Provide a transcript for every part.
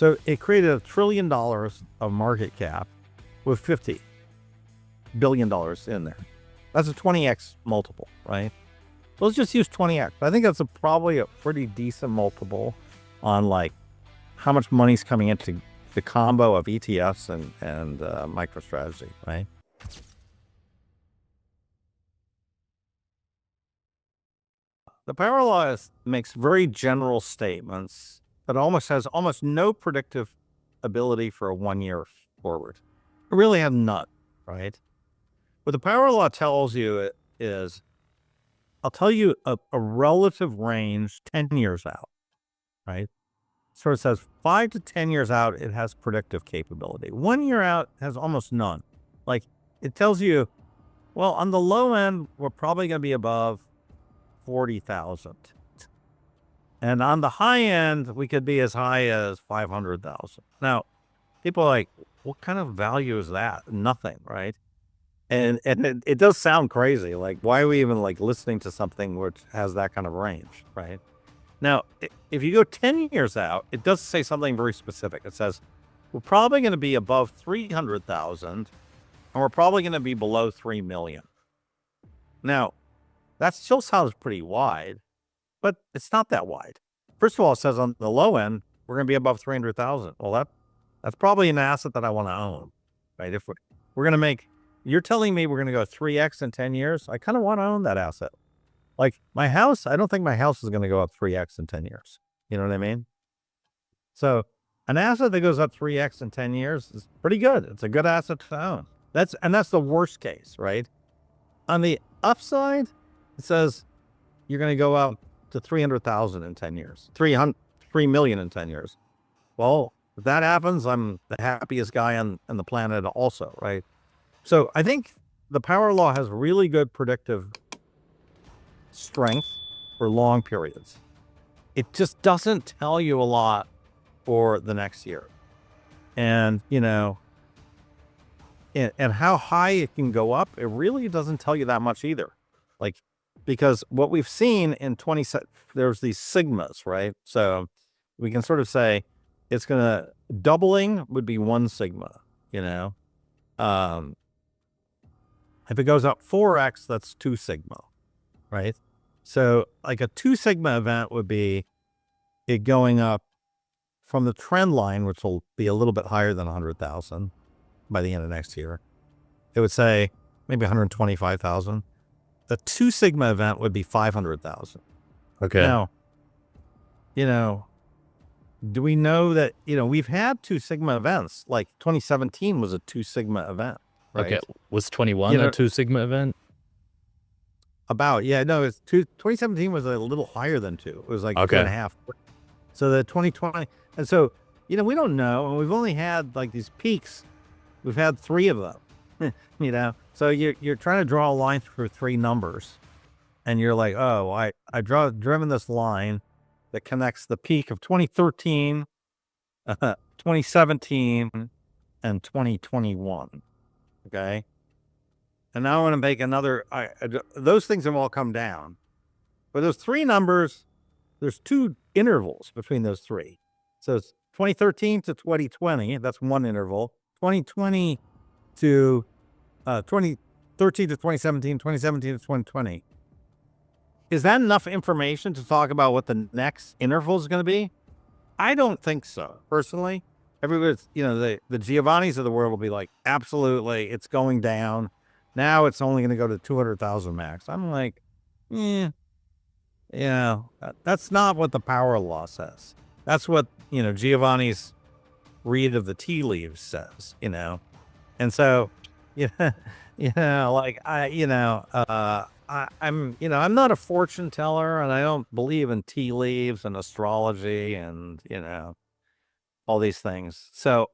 So it created $1 trillion of market cap with $50 billion in there. That's a 20x multiple, right? So let's just use 20x. I think that's probably a pretty decent multiple on like how much money's coming into the combo of ETFs and MicroStrategy, right? The power law makes very general statements, but has almost no predictive ability for a 1 year forward. It really has none, right? What the power law tells you is, I'll tell you a relative range 10 years out, right? So it says 5 to 10 years out, it has predictive capability. 1 year out has almost none. Like it tells you, well, on the low end, we're probably going to be above 40,000. And on the high end, we could be as high as 500,000. Now, people are like, what kind of value is that? Nothing, right? And it does sound crazy. Like, why are we even like listening to something which has that kind of range, right? Now, if you go 10 years out, it does say something very specific. It says, we're probably going to be above 300,000 and we're probably going to be below 3 million. Now, that still sounds pretty wide, but it's not that wide. First of all, it says on the low end, we're going to be above 300,000. Well, that's probably an asset that I want to own, right? If we're going to make, you're telling me we're going to go 3x in 10 years. I kind of want to own that asset. Like my house, I don't think my house is going to go up 3x in 10 years. You know what I mean? So an asset that goes up 3x in 10 years is pretty good. It's a good asset to own. That's the worst case, right? On the upside, it says you're going to go up to 300,000 in 10 years, 3 million in 10 years. Well, if that happens, I'm the happiest guy on the planet also, right? So I think the power law has really good predictive strength for long periods. It just doesn't tell you a lot for the next year. And, you know, and how high it can go up, it really doesn't tell you that much either. Like, because what we've seen in there's these sigmas, right? So we can sort of say it's going to, doubling would be 1 sigma, you know? If it goes up 4x, that's 2 sigma, right? So like a 2 sigma event would be it going up from the trend line, which will be a little bit higher than 100,000 by the end of next year. It would say maybe 125,000. The 2 sigma event would be 500,000. Okay. Now, you know, do we know that, you know, we've had 2 sigma events, like 2017 was a 2 sigma event, right? Okay. Was 21 a 2 sigma event? It's 2017 was a little higher than 2. It was like 2.5. So the 2020, and so, you know, we don't know. And we've only had like these peaks. We've had 3 of them, you know? So you're trying to draw a line through 3 numbers and you're like, oh, I've driven this line that connects the peak of 2013, 2017, and 2021. Okay. And now I want to make another, those things have all come down. But those 3 numbers, there's 2 intervals between those 3. So it's 2013 to 2020, that's 1 interval. 2020 to 2013 to 2017, 2017 to 2020. Is that enough information to talk about what the next interval is going to be? I don't think so, personally. Everybody's, you know, the Giovannis of the world will be like, absolutely, it's going down. Now it's only going to go to 200,000 max. I'm like, that's not what the power law says. That's what, you know, Giovanni's read of the tea leaves says, you know? And so, I'm not a fortune teller and I don't believe in tea leaves and astrology and, you know, all these things. So,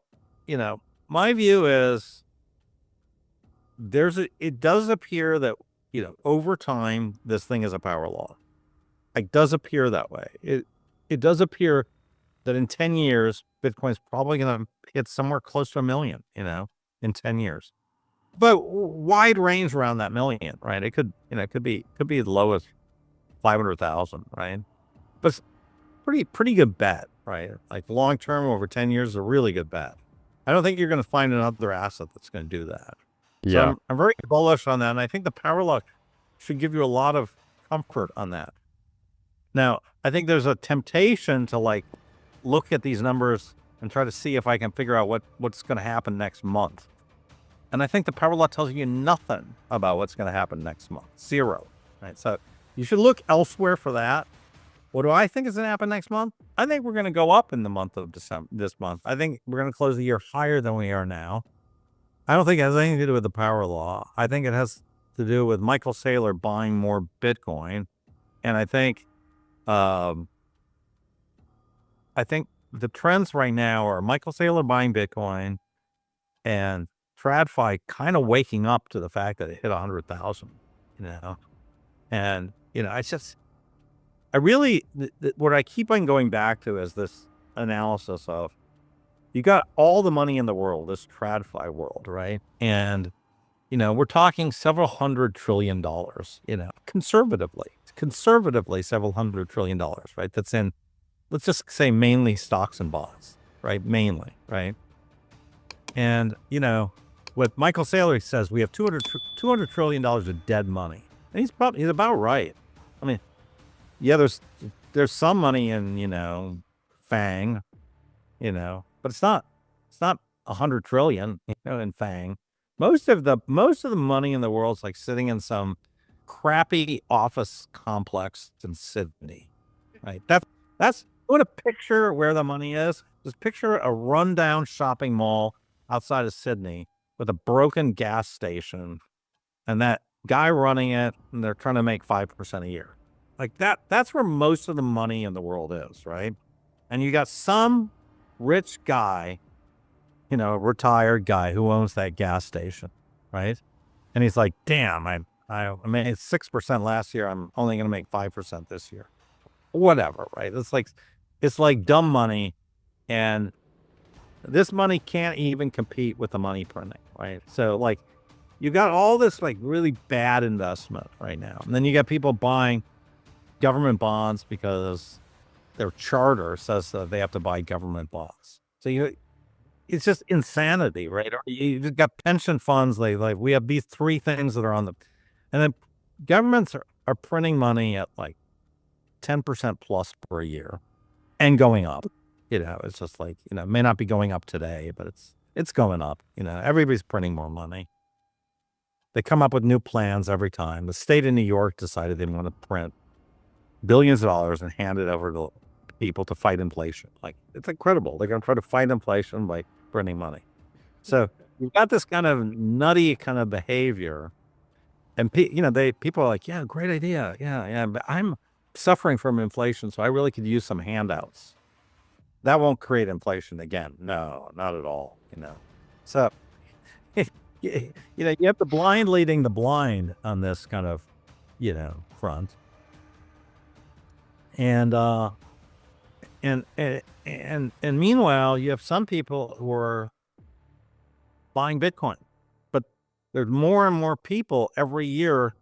you know, my view is it does appear that, you know, over time, this thing is a power law. It does appear that way. It does appear that in 10 years, Bitcoin's probably going to hit somewhere close to 1 million, you know, in 10 years. But wide range around that million, right? It could, you know, it could be as low as 500,000, right? But it's pretty good bet, right? Like long-term over 10 years is a really good bet. I don't think you're going to find another asset that's going to do that. So Yeah. I'm very bullish on that. And I think the power law should give you a lot of comfort on that. Now, I think there's a temptation to like look at these numbers and try to see if I can figure out what's going to happen next month. And I think the power law tells you nothing about what's going to happen next month. Zero. Right. So you should look elsewhere for that. What do I think is going to happen next month? I think we're going to go up in the month of December, this month. I think we're going to close the year higher than we are now. I don't think it has anything to do with the power law. I think it has to do with Michael Saylor buying more Bitcoin. And I think the trends right now are Michael Saylor buying Bitcoin and TradFi kind of waking up to the fact that it hit 100,000, and, what I keep on going back to is this analysis of, you got all the money in the world, this TradFi world, right? And, we're talking several $100 trillion, conservatively several $100 trillion, right? That's in, let's just say mainly stocks and bonds, right? Mainly, right? And, what Michael Saylor says, we have $200 trillion of dead money. And he's about right. I mean, yeah, there's some money in, FANG, but it's not 100 trillion, in FANG. Most of the money in the world is like sitting in some crappy office complex in Sydney, right? That's you want to picture where the money is. Just picture a rundown shopping mall outside of Sydney with a broken gas station, and that guy running it, and they're trying to make 5% a year. Like that's where most of the money in the world is, right? And you got some rich guy, a retired guy who owns that gas station, right? And he's like, damn, I made 6% last year. I'm only going to make 5% this year. Whatever, right? It's like dumb money. And this money can't even compete with the money printing, right? So like, you got all this like really bad investment right now. And then you got people buying government bonds because their charter says that they have to buy government bonds. So it's just insanity, right? Or you've got pension funds. Like we have these three things that are on and then governments are printing money at like 10% plus per year and going up. It's just like, it may not be going up today, but it's going up. Everybody's printing more money. They come up with new plans every time. The state of New York decided they want to print billions of dollars and hand it over to people to fight inflation. Like, it's incredible. They're going to try to fight inflation by printing money. So you've got this kind of nutty kind of behavior, and people are like, yeah, great idea. Yeah. But I'm suffering from inflation, so I really could use some handouts. That won't create inflation again. No, not at all. So, you have the blind leading the blind on this kind of, front. And meanwhile, you have some people who are buying Bitcoin, but there's more and more people every year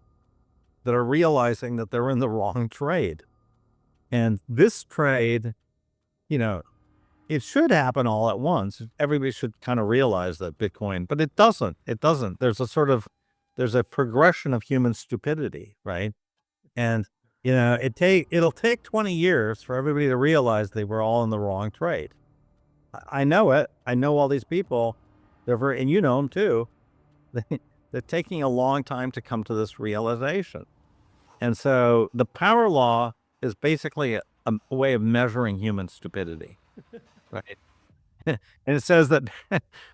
that are realizing that they're in the wrong trade. And this trade, it should happen all at once. Everybody should kind of realize that Bitcoin, but it doesn't. There's a progression of human stupidity, right? And, it'll take 20 years for everybody to realize they were all in the wrong trade. I know it. I know all these people. And you know them too. They're taking a long time to come to this realization. And so the power law is basically a way of measuring human stupidity, right? And it says that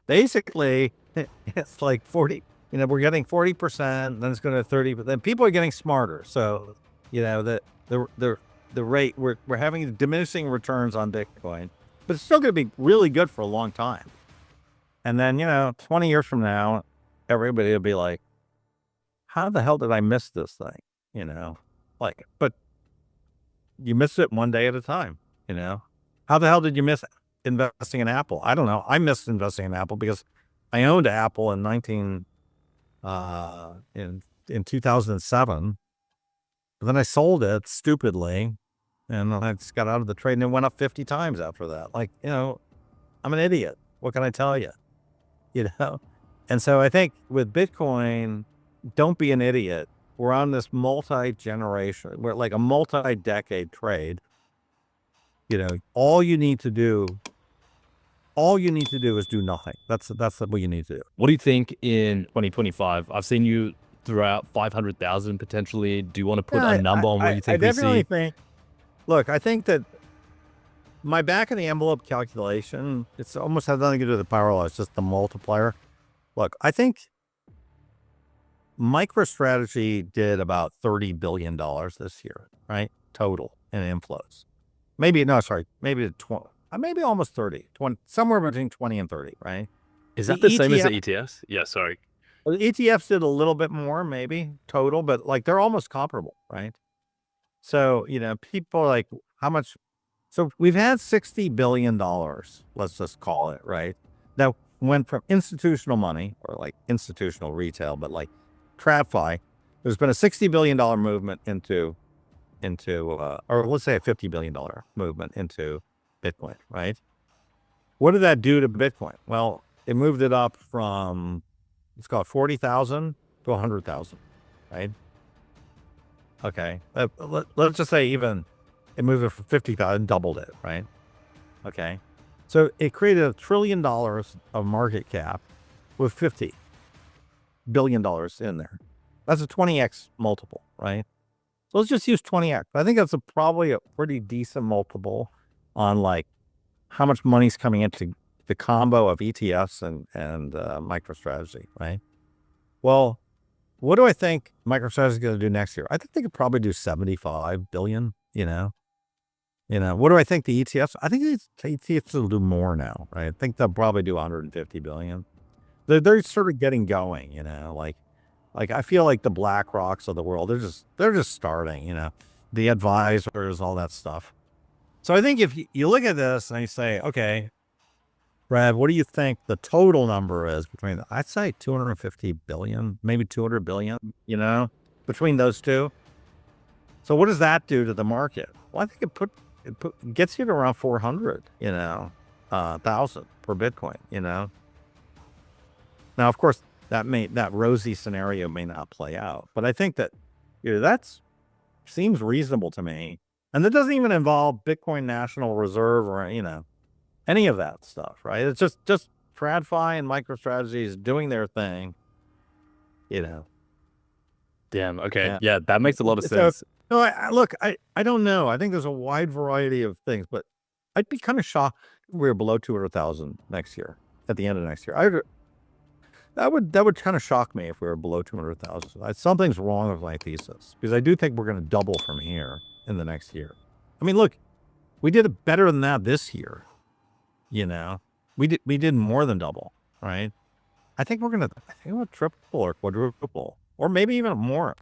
basically it's like 40, we're getting 40%, then it's going to 30, but then people are getting smarter. So, the rate, we're having diminishing returns on Bitcoin, but it's still going to be really good for a long time. And then, 20 years from now, everybody will be like, how the hell did I miss this thing? But you miss it one day at a time, How the hell did you miss investing in Apple? I don't know. I missed investing in Apple because I owned Apple in 2007. But then I sold it stupidly And I just got out of the trade and it went up 50 times after that. Like, I'm an idiot. What can I tell you? And so I think with Bitcoin, don't be an idiot. We're on this multi-generation, we're like a multi-decade trade. All you need to do is do nothing. That's what you need to do. What do you think in 2025? I've seen you throw out 500,000 potentially. Do you want to put a number on what you think I we definitely see? think, look, I think that my back of the envelope calculation, it's almost has nothing to do with the power law. It's just the multiplier. Look, I think MicroStrategy did about $30 billion this year, right? Total in inflows. Maybe almost 30, 20, somewhere between 20 and 30, right? Is that the same as the ETFs? Yeah, sorry. Well, the ETFs did a little bit more, maybe total, but like they're almost comparable, right? So, people are like, how much? So we've had $60 billion, let's just call it, right? That went from institutional money or like institutional retail, but like Trafi, there's been a $60 billion movement into, or let's say a $50 billion movement into Bitcoin, right? What did that do to Bitcoin? Well, it moved it up from, let's call it 40,000 to 100,000, right? Okay. Let's just say even it moved it from 50,000, doubled it, right? Okay. So it created $1 trillion of market cap with $50 billion in there. That's a 20x multiple, right? So let's just use 20x. I think that's probably a pretty decent multiple on like how much money's coming into the combo of ETFs and MicroStrategy, right? Well, what do I think MicroStrategy is going to do next year? I think they could probably do 75 billion, what do I think the ETFs? I think the ETFs will do more now, right? I think they'll probably do 150 billion. They're sort of getting going, like I feel like the BlackRocks of the world, they're just starting, the advisors, all that stuff. So I think if you look at this and you say, okay, Brad, what do you think the total number is between, I'd say 250 billion, maybe 200 billion, between those two. So what does that do to the market? Well, I think it gets you to around 400, thousand per Bitcoin, Now, of course, that rosy scenario may not play out, but I think that, that's seems reasonable to me. And that doesn't even involve Bitcoin National Reserve or, any of that stuff, right? It's just TradFi and MicroStrategies doing their thing, Damn. Okay. Yeah. Yeah, that makes a lot of sense. So, no, look, I don't know. I think there's a wide variety of things, but I'd be kind of shocked if we were below 200,000 next year, at the end of next year. That would kind of shock me if we were below 200,000. Something's wrong with my thesis, because I do think we're going to double from here in the next year. I mean, look, we did it better than that this year. We did more than double, right? I think we're triple or quadruple, or maybe even more.